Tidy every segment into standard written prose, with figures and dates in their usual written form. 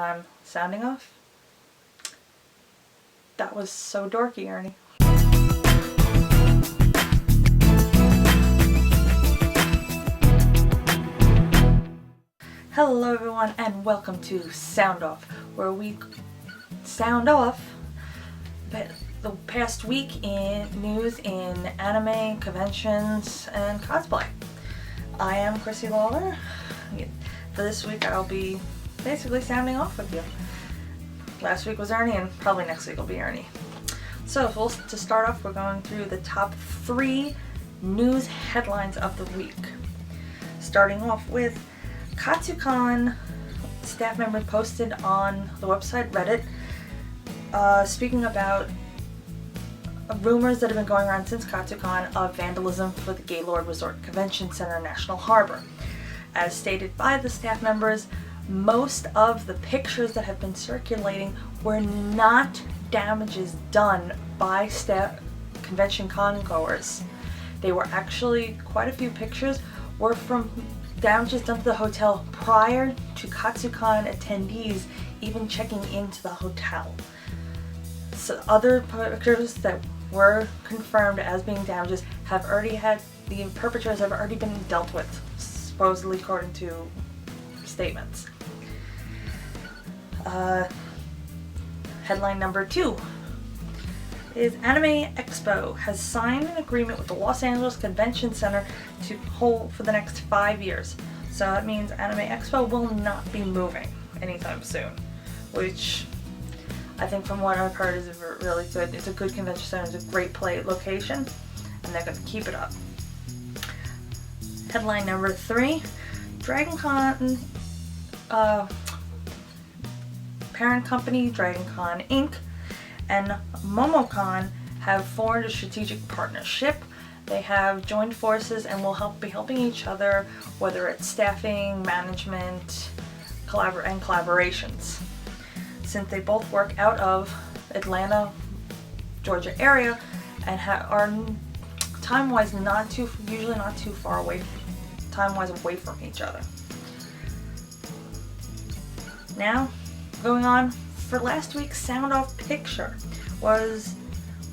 I'm sounding off. That was so dorky, Ernie. Hello everyone and welcome to Sound Off, where we sound off the past week in news in anime, conventions, and cosplay. I am Chrissy Lawler. For this week I'll be basically sounding off with you. Last week was Ernie and probably next week will be Ernie. So to start off, we're going through the top 3 news headlines of the week. Starting off with Katsucon staff members posted on the website Reddit speaking about rumors that have been going around since Katsucon of vandalism for the Gaylord Resort Convention Center National Harbor. As stated by the staff members, most of the pictures that have been circulating were not damages done by convention congoers. They were actually, quite a few pictures were from damages done to the hotel prior to Katsucon attendees even checking into the hotel. So other pictures that were confirmed as being damages have already had, the perpetrators have already been dealt with, supposedly according to statements. Headline number 2 is Anime Expo has signed an agreement with the Los Angeles Convention Center to hold for the next 5 years. So that means Anime Expo will not be moving anytime soon, which I think from what I've heard is really good. It's a good convention center, it's a great location, and they're going to keep it up. Headline number 3, DragonCon parent company DragonCon Inc. and MomoCon have formed a strategic partnership. They have joined forces and will be helping each other, whether it's staffing, management, and collaborations. Since they both work out of Atlanta, Georgia area, and are time-wise usually not too far away, away from each other. Now, going on, for last week's Sound Off picture was,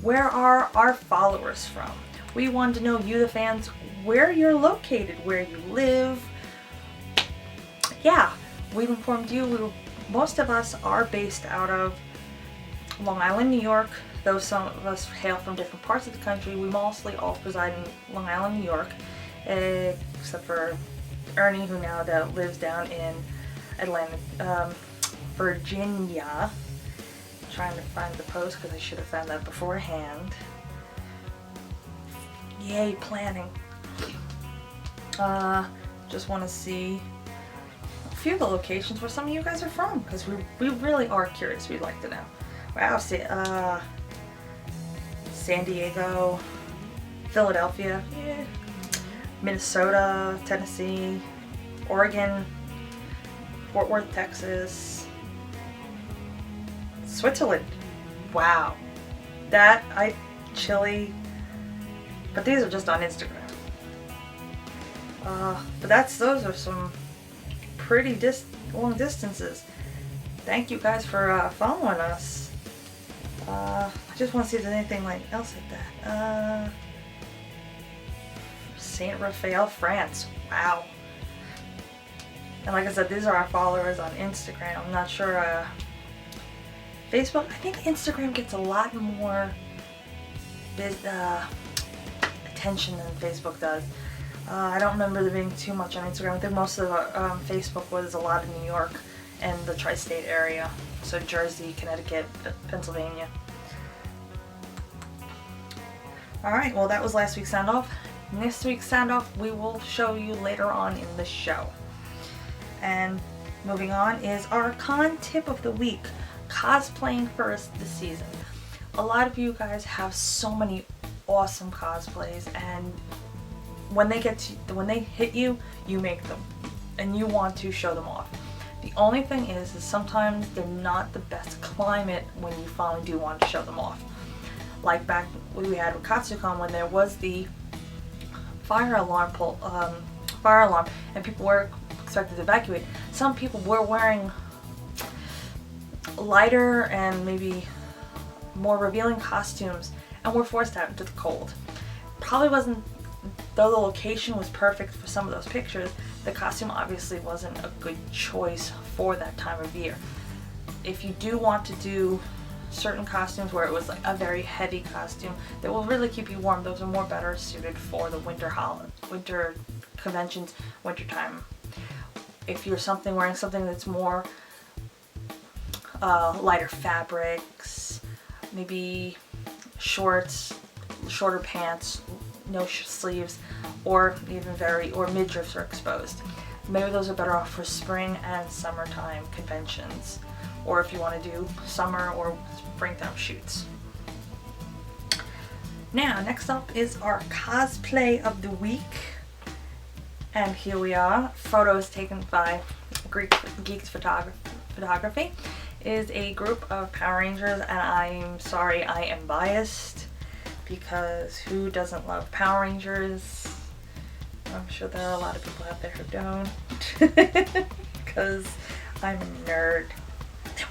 where are our followers from? We wanted to know, you the fans, where you're located, where you live. Yeah, we've informed you. Most of us are based out of Long Island, New York, though some of us hail from different parts of the country. We mostly all reside in Long Island, New York, except for Ernie, who now lives down in Atlanta, Virginia. I'm trying to find the post because I should have found that beforehand. Yay, planning. Just want to see a few of the locations where some of you guys are from, because we really are curious. We'd like to know. Wow, San Diego, Philadelphia, yeah. Minnesota, Tennessee, Oregon, Fort Worth, Texas, Switzerland. Wow. Chile. But these are just on Instagram. But those are some pretty long distances. Thank you guys for following us. I just want to see if there's anything else like that. Saint Raphael, France. Wow. And like I said, these are our followers on Instagram. I'm not sure, Facebook, I think Instagram gets a lot more attention than Facebook does. I don't remember there being too much on Instagram. I think most of Facebook was a lot in New York and the tri-state area. So Jersey, Connecticut, Pennsylvania. Alright, well that was last week's Sound Off. Next week's Sound Off we will show you later on in the show. And moving on is our con tip of the week. Cosplaying first this season. A lot of you guys have so many awesome cosplays, and when they hit you, you make them and you want to show them off. The only thing is sometimes they're not the best climate when you finally do want to show them off. Like back when we had with Katsucon, when there was the fire alarm and people were expected to evacuate. Some people were wearing lighter and maybe more revealing costumes, and were forced out into the cold. Probably wasn't, though the location was perfect for some of those pictures, the costume obviously wasn't a good choice for that time of year. If you do want to do certain costumes where it was like a very heavy costume that will really keep you warm, those are more better suited for the winter conventions, winter time. If you're wearing something that's more lighter fabrics, maybe shorts, shorter pants, no sleeves, or even midriffs are exposed, maybe those are better off for spring and summertime conventions, or if you want to do summer or springtime shoots. Now, next up is our cosplay of the week. And here we are. Photos taken by GEEKED Photography. It is a group of Power Rangers, and I'm sorry, I am biased, because who doesn't love Power Rangers? I'm sure there are a lot of people out there who don't. Because I'm a nerd.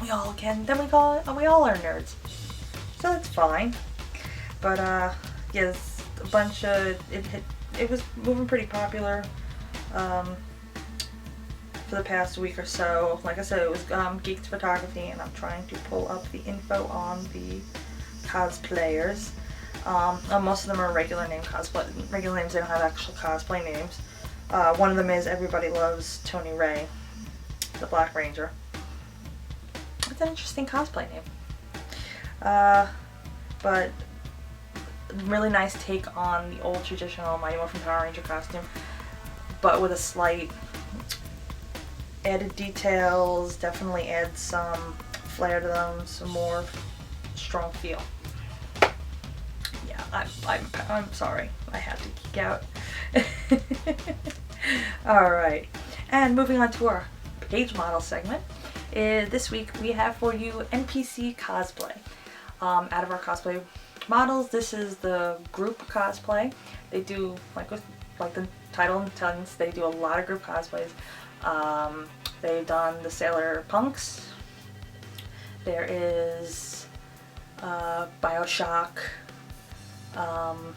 We all are nerds, so it's fine. But yes, a bunch of it was moving pretty popular for the past week or so. Like I said, it was GEEKED Photography, and I'm trying to pull up the info on the cosplayers. Most of them are regular names. They don't have actual cosplay names. One of them is Everybody Loves Tony Ray, the Black Ranger. It's an interesting cosplay name. But really nice take on the old traditional Mighty Morphin Power Ranger costume, but with a slight added details, definitely add some flair to them, some more strong feel. Yeah, I'm sorry, I had to geek out. Alright, and moving on to our page model segment. This week we have for you NPC cosplay. Out of our cosplay models, this is the group cosplay. They do, like the title intends, they do a lot of group cosplays. They've done the Sailor Punks. There is Bioshock. I'm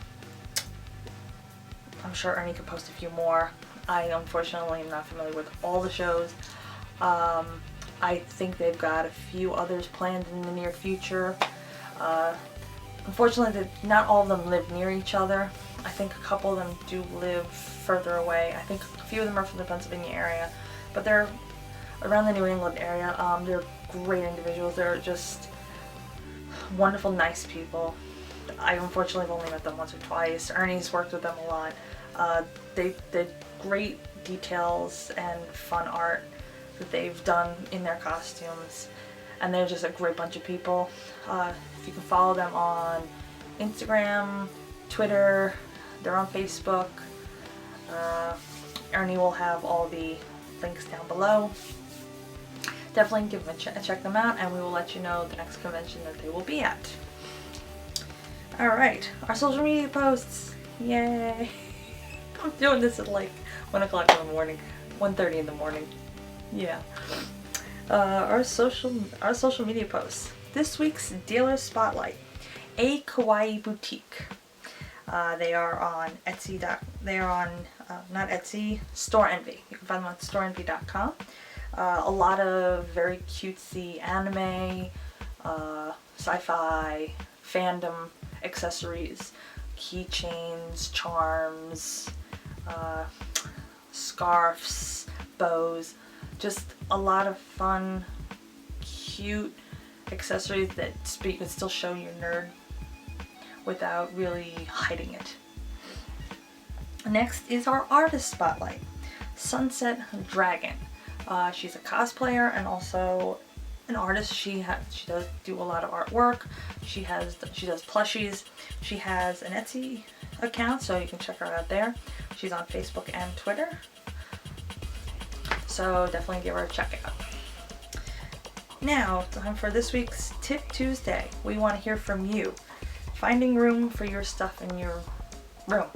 sure Ernie could post a few more. I unfortunately am not familiar with all the shows. I think they've got a few others planned in the near future. Unfortunately, not all of them live near each other. I think a couple of them do live further away. I think a few of them are from the Pennsylvania area, but they're around the New England area. They're great individuals. They're just wonderful, nice people. I unfortunately have only met them once or twice. Ernie's worked with them a lot. They great details and fun art that they've done in their costumes, and they're just a great bunch of people. If you can follow them on Instagram, Twitter, they're on Facebook. Ernie will have all the links down below. Definitely give them check them out, and we will let you know the next convention that they will be at. Alright, our social media posts. Yay! I'm doing this at like 1 o'clock in the morning, 1:30 in the morning. Yeah. Our social media posts. This week's Dealer Spotlight, a Kawaii boutique. They are on Etsy. They are on not Etsy, Store Envy. You can find them on storeenvy.com. A lot of very cutesy anime, sci-fi, fandom accessories, keychains, charms, scarves, bows, just a lot of fun, cute accessories that you can still show your nerd without really hiding it. Next is our artist spotlight, Sunset Dragon. She's a cosplayer and also an artist. She does do a lot of artwork. She does plushies. She has an Etsy account, so you can check her out there. She's on Facebook and Twitter, so definitely give her a check out. Now, time for this week's Tip Tuesday. We want to hear from you. Finding room for your stuff in your room.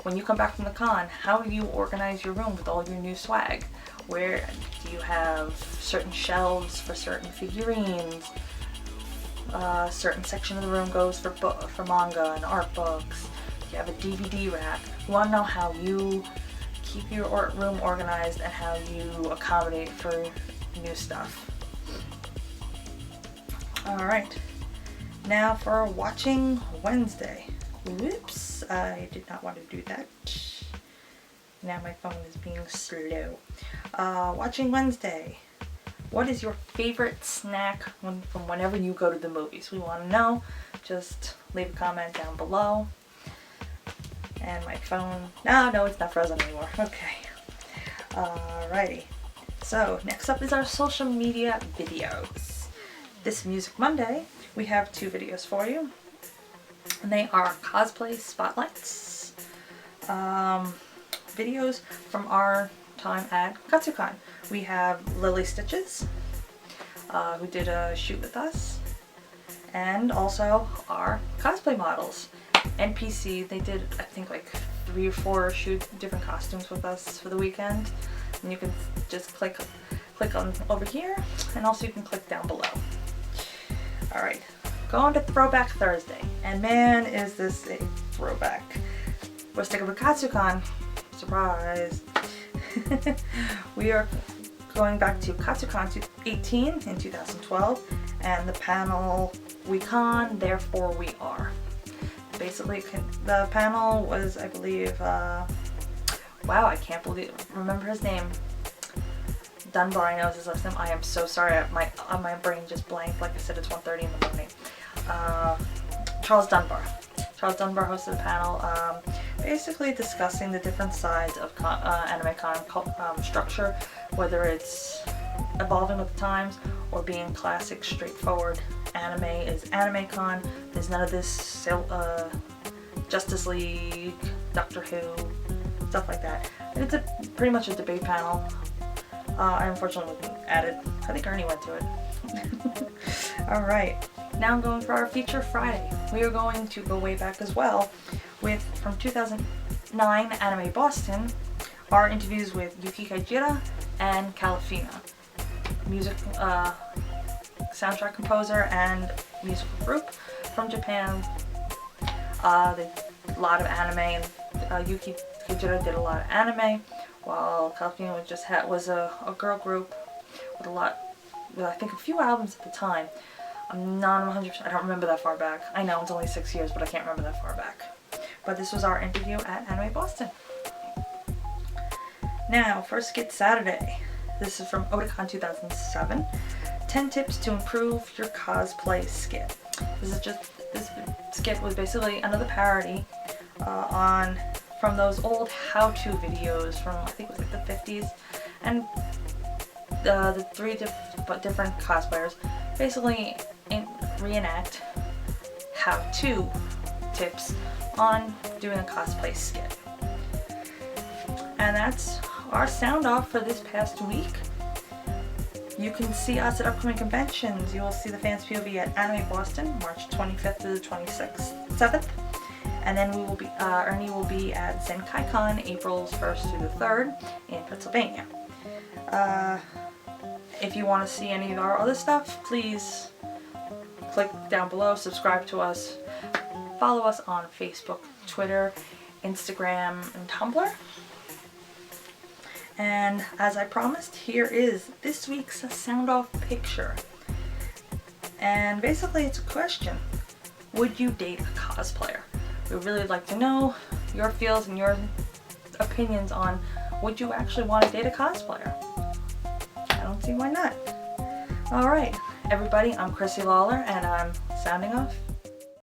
When you come back from the con, how do you organize your room with all your new swag? Where do you have certain shelves for certain figurines? A certain section of the room goes for manga and art books. You have a DVD rack. You want to know how you keep your room organized and how you accommodate for new stuff. Alright, now for Watching Wednesday. Whoops, I did not want to do that. Now my phone is being slow. Watching Wednesday. What is your favorite snack from whenever you go to the movies? We want to know. Just leave a comment down below. And my phone, no, it's not frozen anymore. Okay. Alrighty. So next up is our social media videos. This Music Monday, we have 2 videos for you. And they are cosplay spotlights. Videos from our time at Katsucon. We have Lily Stitches, who did a shoot with us, and also our cosplay models. NPC, they did I think like 3 or 4 different costumes with us for the weekend, and you can just click on over here, and also you can click down below. Alright, going to Throwback Thursday, and man is this a throwback. We're sticking with Katsucon. Surprise! We are going back to Katsucon 18 in 2012, and the panel We Con, Therefore We Are. Basically, the panel was, I believe, wow, I can't remember his name. Dunbar, I know is his last name. I am so sorry, my brain just blanked. Like I said, it's 1:30 in the morning. Charles Dunbar. Charles Dunbar hosted a panel, basically discussing the different sides of anime con structure, whether it's evolving with the times or being classic, straightforward. Anime is anime con. There's none of this Justice League, Doctor Who, stuff like that. It's pretty much a debate panel. I unfortunately wasn't at it. I think Ernie went to it. Alright, now I'm going for our Feature Friday. We are going to go way back as well with, from 2009 Anime Boston, our interviews with Yuki Kaijira and Calafina, music soundtrack composer and musical group from Japan. A lot of anime, and Yuki Kaijira did a lot of anime, while Calafina was a girl group with I think a few albums at the time. I'm not 100%, I don't remember that far back. I know it's only 6 years, but I can't remember that far back. But this was our interview at Anime Boston. Now, for Skit Saturday. This is from Otakon 2007. 10 tips to improve your cosplay skit. This skit was basically another parody from those old how-to videos from, I think it was like the 50s. And the 3 different cosplayers basically reenact how-to tips on doing a cosplay skit. And that's our sound off for this past week. You can see us at upcoming conventions. You will see the Fans POV at Anime Boston, March 25th to the 7th. And then Ernie will be at ZenkaiCon, April 1st through the 3rd in Pennsylvania. If you want to see any of our other stuff, please click down below, subscribe to us, follow us on Facebook, Twitter, Instagram, and Tumblr. And as I promised, here is this week's sound off picture. And basically it's a question. Would you date a cosplayer? We'd really like to know your feels and your opinions on, would you actually want to date a cosplayer? I don't see why not. Alright, everybody, I'm Chrissy Lawler and I'm sounding off.